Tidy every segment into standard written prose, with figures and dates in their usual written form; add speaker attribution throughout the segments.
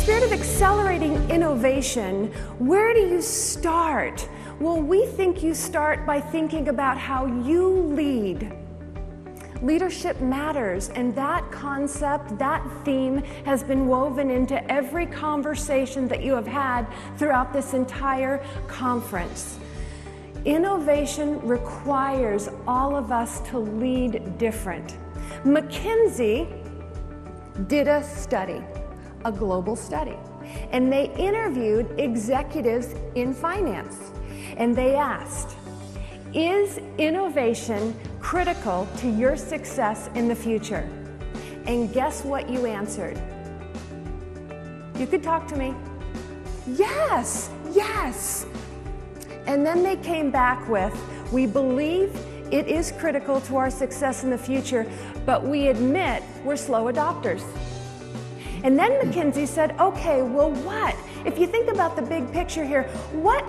Speaker 1: spirit of accelerating innovation, where do you start? Well, we think you start by thinking about how you lead. Leadership matters, and that concept, that theme has been woven into every conversation that you have had throughout this entire conference. Innovation requires all of us to lead different. McKinsey did a study, a global study, and they interviewed executives in finance, and they asked, is innovation critical to your success in the future? And guess what you answered? You could talk to me. Yes, yes. And then they came back with, we believe it is critical to our success in the future, but we admit we're slow adopters. And then McKinsey said, okay, well what? If you think about the big picture here, what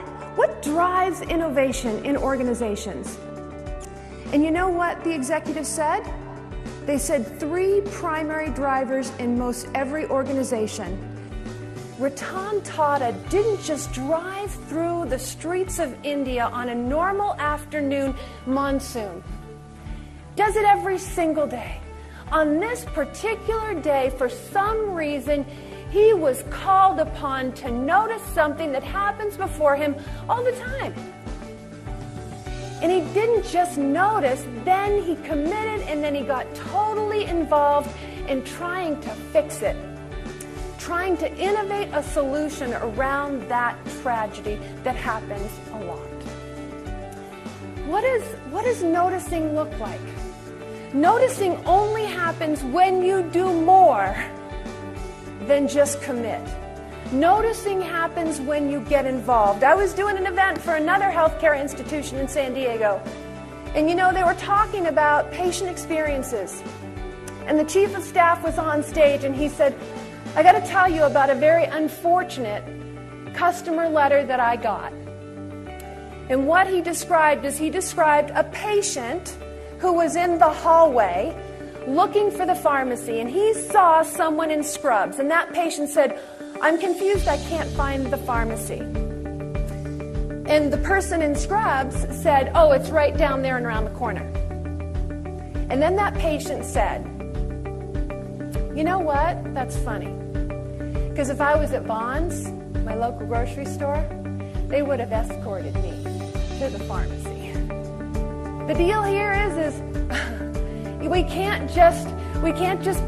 Speaker 1: drives innovation in organizations? And you know what the executives said? They said 3 primary drivers in most every organization. Ratan Tata didn't just drive through the streets of India on a normal afternoon monsoon. Does it every single day. On this particular day, for some reason, he was called upon to notice something that happens before him all the time. And he didn't just notice, then he committed, and then he got totally involved in trying to fix it, trying to innovate a solution around that tragedy that happens a lot. What does noticing look like? Noticing only happens when you do more than just commit. Noticing happens when you get involved. I was doing an event for another healthcare institution in San Diego, and you know, they were talking about patient experiences. And the chief of staff was on stage, and he said, I got to tell you about a very unfortunate customer letter that I got. And what he described is he described a patient who was in the hallway looking for the pharmacy, and he saw someone in scrubs, and that patient said, I'm confused, I can't find the pharmacy. And the person in scrubs said, oh, it's right down there and around the corner. And then that patient said, you know what, that's funny. Because if I was at Bond's, my local grocery store, they would have escorted me to the pharmacy. The deal here is we can't just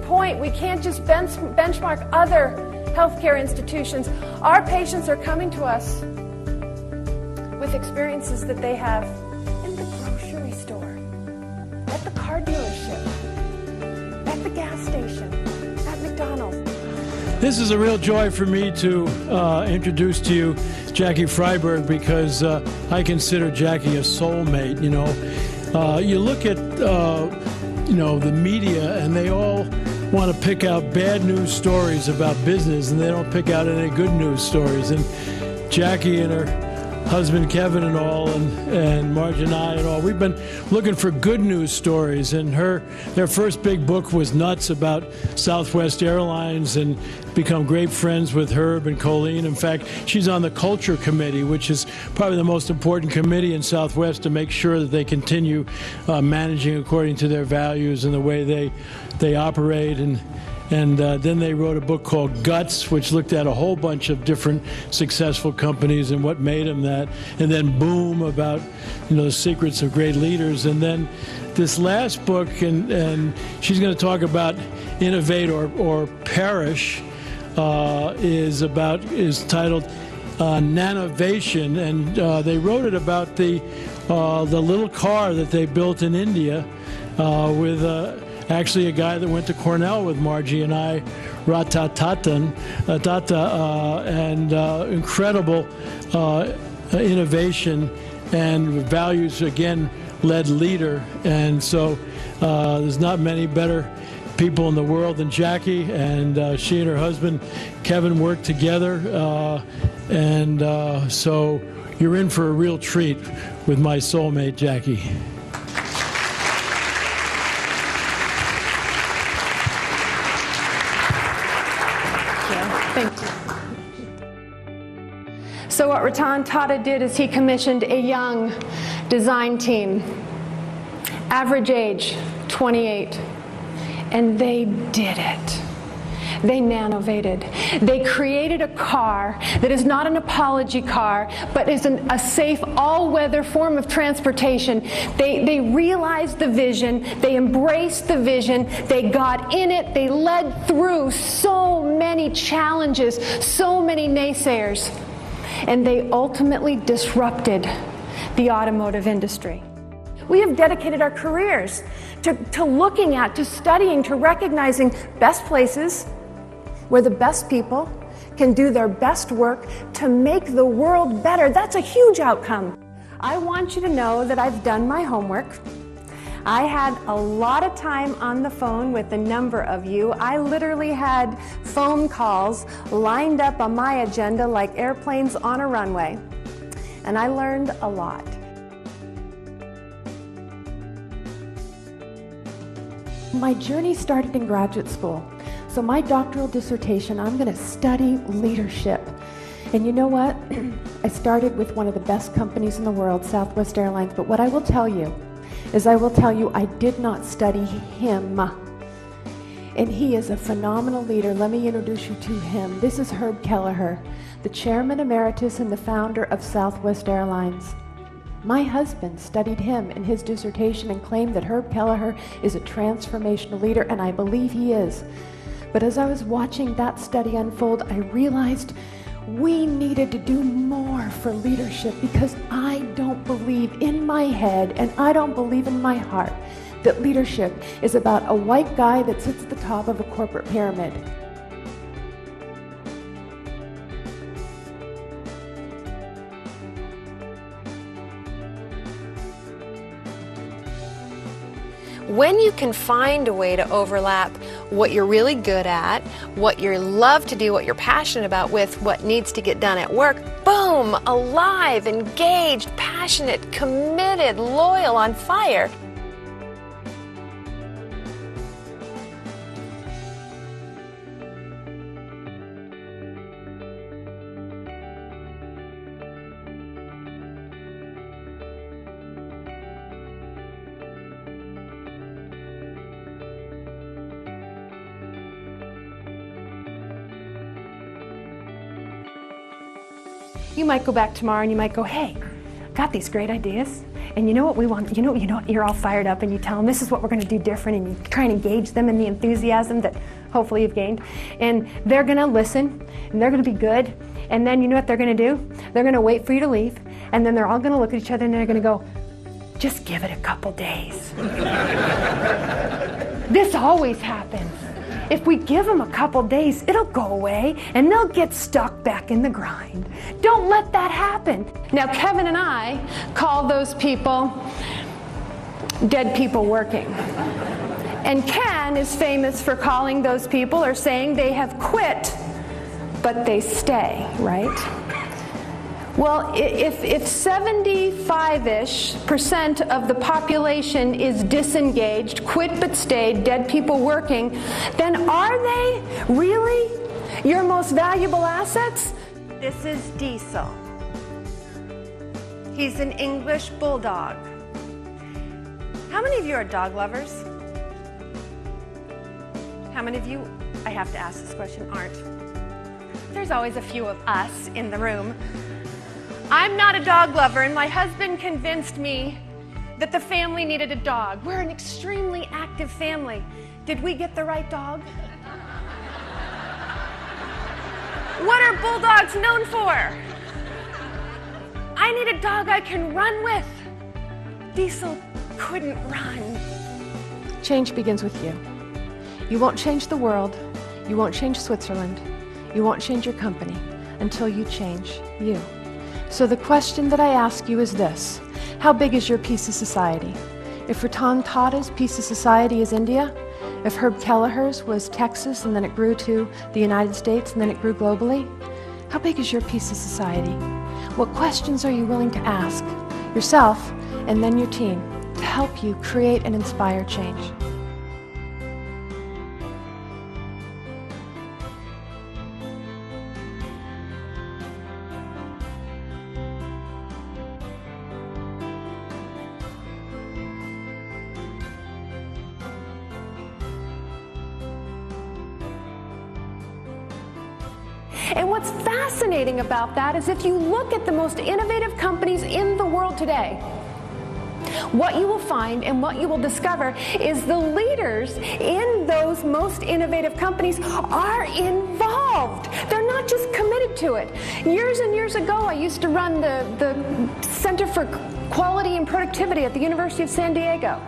Speaker 1: point, we can't just benchmark other healthcare institutions. Our patients are coming to us with experiences that they have in the grocery store, at the car dealership, at the gas station, at McDonald's.
Speaker 2: This is a real joy for me to introduce to you Jackie Freiberg, because I consider Jackie a soulmate. You know, you look at the media, and they all want to pick out bad news stories about business, and they don't pick out any good news stories. And Jackie and her husband Kevin and all, and Marge and I and all, we've been looking for good news stories. And their first big book was nuts about Southwest Airlines, and become great friends with Herb and Colleen. In fact, she's on the culture committee, which is probably the most important committee in Southwest to make sure that they continue managing according to their values and the way they operate. And then they wrote a book called Guts, which looked at a whole bunch of different successful companies and what made them that. And then Boom, about the secrets of great leaders. And then this last book, and she's going to talk about Innovate or Perish, is titled Nanovation, and they wrote it about the little car that they built in India with actually a guy that went to Cornell with Margie and I, Ratan Tata, and incredible innovation and values, again, led leader. And so there's not many better people in the world than Jackie, and she and her husband Kevin work together, and so you're in for a real treat with my soulmate Jackie.
Speaker 1: Thank you. So what Ratan Tata did is he commissioned a young design team, average age 28, and they did it. They nanovated. They created a car that is not an apology car, but is a safe, all-weather form of transportation. They realized the vision. They embraced the vision. They got in it. They led through so many challenges, so many naysayers, and they ultimately disrupted the automotive industry. We have dedicated our careers to looking at, to studying, to recognizing best places where the best people can do their best work to make the world better. That's a huge outcome. I want you to know that I've done my homework. I had a lot of time on the phone with a number of you. I literally had phone calls lined up on my agenda like airplanes on a runway. And I learned a lot. My journey started in graduate school. So my doctoral dissertation, I'm going to study leadership. And you know what? I started with one of the best companies in the world, Southwest Airlines. But what I will tell you is I did not study him. And he is a phenomenal leader. Let me introduce you to him. This is Herb Kelleher, the chairman emeritus and the founder of Southwest Airlines. My husband studied him in his dissertation and claimed that Herb Kelleher is a transformational leader, and I believe he is. But as I was watching that study unfold, I realized we needed to do more for leadership, because I don't believe in my head and I don't believe in my heart that leadership is about a white guy that sits at the top of a corporate pyramid.
Speaker 3: When you can find a way to overlap what you're really good at, what you love to do, what you're passionate about with what needs to get done at work, boom, alive, engaged, passionate, committed, loyal, on fire.
Speaker 1: You might go back tomorrow and you might go, hey, got these great ideas, and you know what we want, you know, you're all fired up, and you tell them this is what we're going to do different, and you try and engage them in the enthusiasm that hopefully you've gained, and they're going to listen, and they're going to be good, and then you know what they're going to do? They're going to wait for you to leave, and then they're all going to look at each other and they're going to go, just give it a couple days. This always happens. If we give them a couple days, it'll go away and they'll get stuck back in the grind. Don't let that happen. Now, Kevin and I call those people dead people working. And Ken is famous for calling those people or saying they have quit, but they stay, right? Well, if 75-ish% of the population is disengaged, quit but stayed, dead people working, then are they really your most valuable assets? This is Diesel. He's an English bulldog. How many of you are dog lovers? How many of you, I have to ask this question, aren't? There's always a few of us in the room. I'm not a dog lover, and my husband convinced me that the family needed a dog. We're an extremely active family. Did we get the right dog? What are bulldogs known for? I need a dog I can run with. Diesel couldn't run. Change begins with you. You won't change the world. You won't change Switzerland. You won't change your company until you change you. So the question that I ask you is this: how big is your piece of society? If Ratan Tata's piece of society is India, if Herb Kelleher's was Texas and then it grew to the United States and then it grew globally, how big is your piece of society? What questions are you willing to ask yourself and then your team to help you create and inspire change? And what's fascinating about that is if you look at the most innovative companies in the world today, what you will find and what you will discover is the leaders in those most innovative companies are involved. They're not just committed to it. Years and years ago, I used to run the Center for Quality and Productivity at the University of San Diego.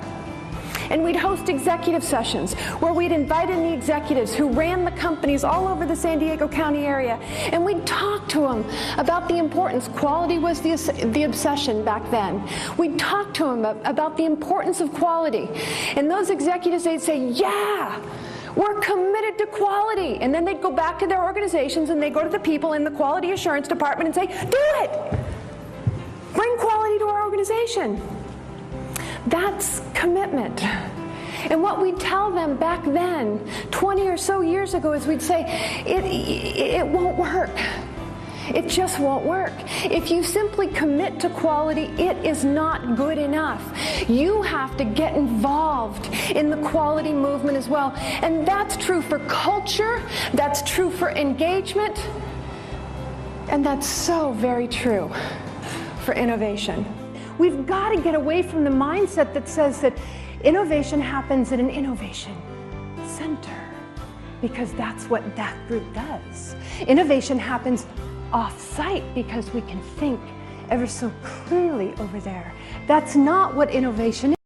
Speaker 1: And we'd host executive sessions where we'd invite in the executives who ran the companies all over the San Diego County area, and we'd talk to them about the importance. Quality was the obsession back then. We'd talk to them about the importance of quality. And those executives, they'd say, yeah, we're committed to quality. And then they'd go back to their organizations and they'd go to the people in the quality assurance department and say, do it! Bring quality to our organization. That's commitment. And what we'd tell them back then, 20 or so years ago, is we'd say, it won't work. It just won't work. If you simply commit to quality, it is not good enough. You have to get involved in the quality movement as well. And that's true for culture, that's true for engagement, and that's so very true for innovation. We've got to get away from the mindset that says that innovation happens at an innovation center, because that's what that group does. Innovation happens off-site because we can think ever so clearly over there. That's not what innovation is.